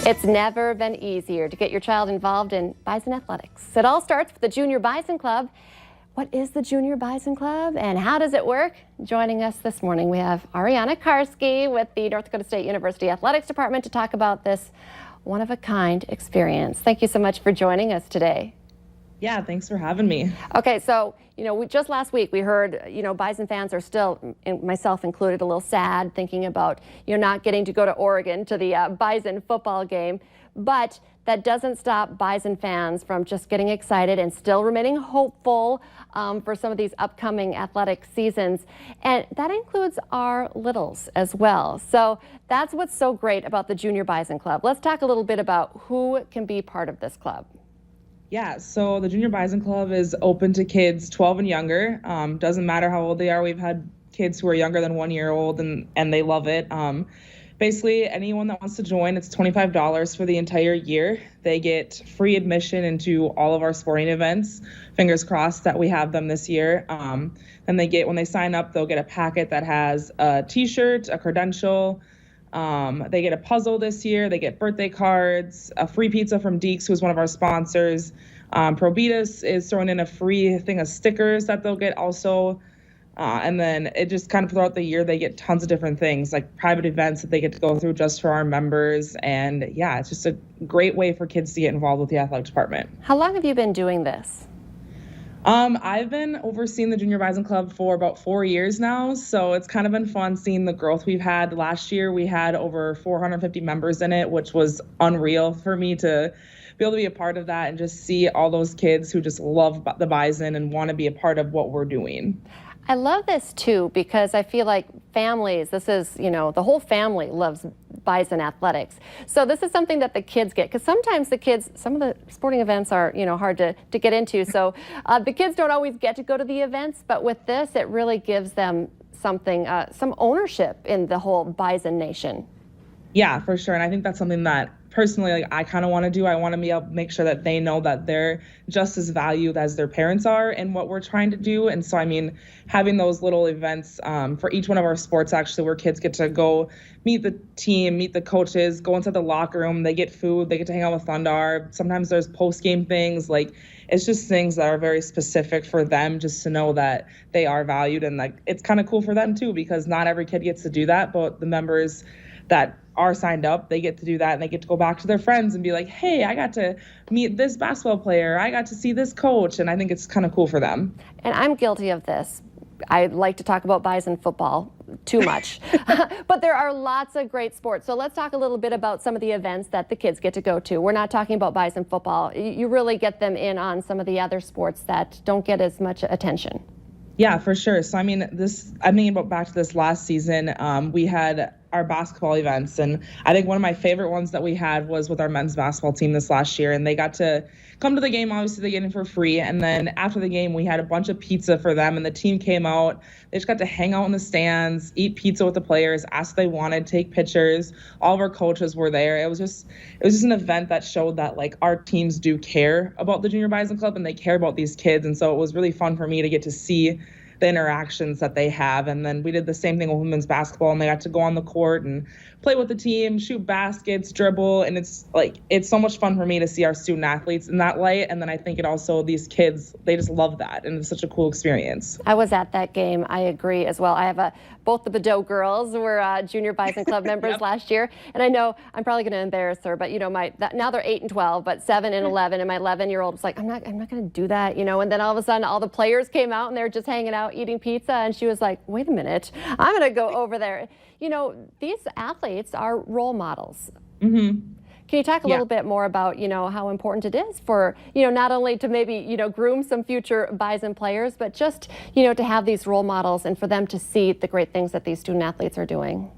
It's never been easier to get your child involved in Bison athletics. It all starts with the Junior Bison Club. What is the Junior Bison Club and how does it work? Joining us this morning, we have Ariana Karski with the North Dakota State University Athletics Department to talk about this one-of-a-kind experience. Thank you so much for joining us today. Yeah, thanks for having me. Okay, so, just last week we heard, Bison fans are still, myself included, a little sad thinking about, not getting to go to Oregon to the Bison football game. But that doesn't stop Bison fans from just getting excited and still remaining hopeful for some of these upcoming athletic seasons. And that includes our littles as well. So that's what's so great about the Junior Bison Club. Let's talk a little bit about who can be part of this club. Yeah, so the Junior Bison Club is open to kids 12 and younger. Doesn't matter how old they are. We've had kids who are younger than 1 year old and they love it. Basically, anyone that wants to join, it's $25 for the entire year. They get free admission into all of our sporting events. Fingers crossed that we have them this year. And when they sign up, they'll get a packet that has a t-shirt, a credential. They get a puzzle this year. They get birthday cards, a free pizza from Deeks, who's one of our sponsors. Probitas is throwing in a free thing of stickers that they'll get also. And then it just kind of throughout the year, they get tons of different things like private events that they get to go through just for our members. And yeah, it's just a great way for kids to get involved with the athletic department. How long have you been doing this? I've been overseeing the Junior Bison Club for about 4 years now. So it's kind of been fun seeing the growth we've had. Last year, we had over 450 members in it, which was unreal for me to be able to be a part of that and just see all those kids who just love the Bison and want to be a part of what we're doing. I love this too because I feel like families, this is, the whole family loves Bison athletics. So this is something that the kids get because sometimes the kids, some of the sporting events are, hard to get into. So the kids don't always get to go to the events, but with this, it really gives them something, some ownership in the whole Bison nation. Yeah, for sure. And I think that's something that personally, I kind of want to do. I want to be able to make sure that they know that they're just as valued as their parents are in what we're trying to do. And so, having those little events for each one of our sports, actually, where kids get to go meet the team, meet the coaches, go into the locker room, they get food, they get to hang out with Thundar. Sometimes there's post-game things, it's just things that are very specific for them just to know that they are valued. And it's kind of cool for them too, because not every kid gets to do that, but the members that are signed up, they get to do that and they get to go back to their friends and be like, hey, I got to meet this basketball player, I got to see this coach, and I think it's kind of cool for them. And I'm guilty of this. I like to talk about Bison football too much, but there are lots of great sports. So let's talk a little bit about some of the events that the kids get to go to. We're not talking about Bison football. You really get them in on some of the other sports that don't get as much attention. Yeah, for sure. So, I'm thinking about back to this last season, we had our basketball events. And I think one of my favorite ones that we had was with our men's basketball team this last year. And they got to come to the game. Obviously, they get in for free. And then after the game, we had a bunch of pizza for them. And the team came out. They just got to hang out in the stands, eat pizza with the players, ask what they wanted, take pictures. All of our coaches were there. It was just an event that showed that our teams do care about the Junior Bison Club and they care about these kids. And so it was really fun for me to get to see the interactions that they have. And then we did the same thing with women's basketball, and they got to go on the court and play with the team, shoot baskets, dribble, and it's so much fun for me to see our student athletes in that light. And then I think it also, these kids, they just love that, and it's such a cool experience. I was at that game. I agree as well. I have both the Bedeau girls were Junior Bison Club members Yep. last year, and I know I'm probably going to embarrass her, but now they're 8 and 12, but 7 and 11, and my 11-year-old was like, I'm not going to do that, and then all of a sudden all the players came out and they were just hanging out eating pizza, and she was like, wait a minute, I'm going to go over there. These athletes are role models. Mm-hmm. Can you talk a little bit more about, how important it is for, not only to maybe, groom some future Bison players, but just, to have these role models and for them to see the great things that these student athletes are doing?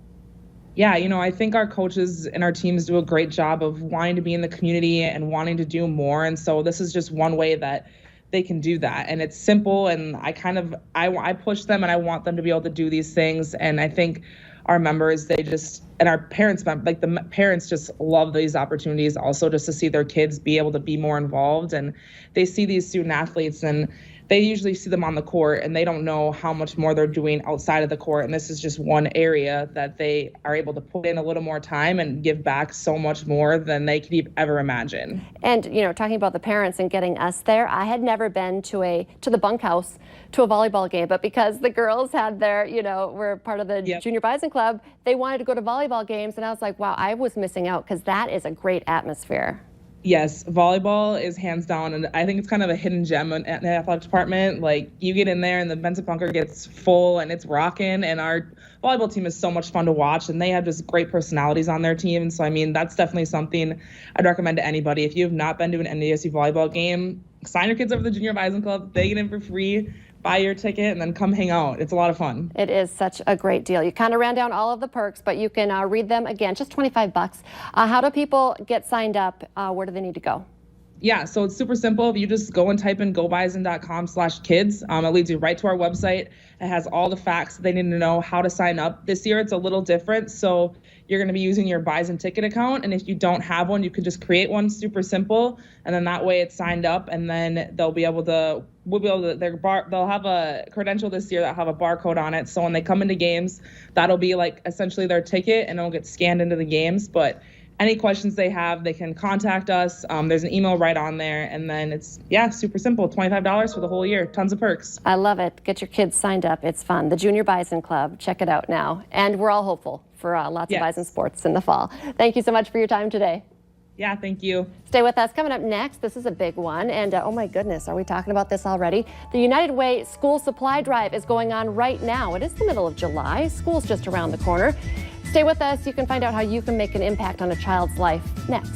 Yeah, I think our coaches and our teams do a great job of wanting to be in the community and wanting to do more. And so this is just one way that they can do that. And it's simple. And I push them and I want them to be able to do these things. And I think our members, and our parents, the parents just love these opportunities also just to see their kids be able to be more involved. And they see these student athletes and they usually see them on the court and they don't know how much more they're doing outside of the court. And this is just one area that they are able to put in a little more time and give back so much more than they could ever imagine. And, talking about the parents and getting us there, I had never been to the bunkhouse to a volleyball game, but because the girls had their, were part of the Junior Bison Club, they wanted to go to volleyball games. And I was like, wow, I was missing out because that is a great atmosphere. Yes, volleyball is hands down, and I think it's kind of a hidden gem in the athletic department. Like, you get in there and the Benson bunker gets full and it's rocking, and our volleyball team is so much fun to watch, and they have just great personalities on their team. And so, I mean, that's definitely something I'd recommend to anybody. If you have not been to an NDSU volleyball game, sign your kids up for the Junior Bison Club. They get in for free. Buy your ticket and then come hang out. It's a lot of fun. It is such a great deal. You kind of ran down all of the perks, but you can read them again, just $25. How do people get signed up? Where do they need to go? Yeah, so it's super simple. If you just go and type in gobison.com/kids, it leads you right to our website. It has all the facts they need to know how to sign up. This year it's a little different, so you're going to be using your Bison ticket account, and if you don't have one, you can just create one. Super simple, and then that way it's signed up, and then they'll have a credential this year that'll have a barcode on it. So when they come into games, that'll be like essentially their ticket, and it'll get scanned into the games. But any questions they have, they can contact us. There's an email right on there. And then it's, super simple, $25 for the whole year. Tons of perks. I love it. Get your kids signed up. It's fun. The Junior Bison Club. Check it out now. And we're all hopeful for lots of Bison sports in the fall. Thank you so much for your time today. Yeah, thank you. Stay with us. Coming up next, this is a big one. And oh my goodness, are we talking about this already? The United Way School Supply Drive is going on right now. It is the middle of July. School's just around the corner. Stay with us. You can find out how you can make an impact on a child's life next.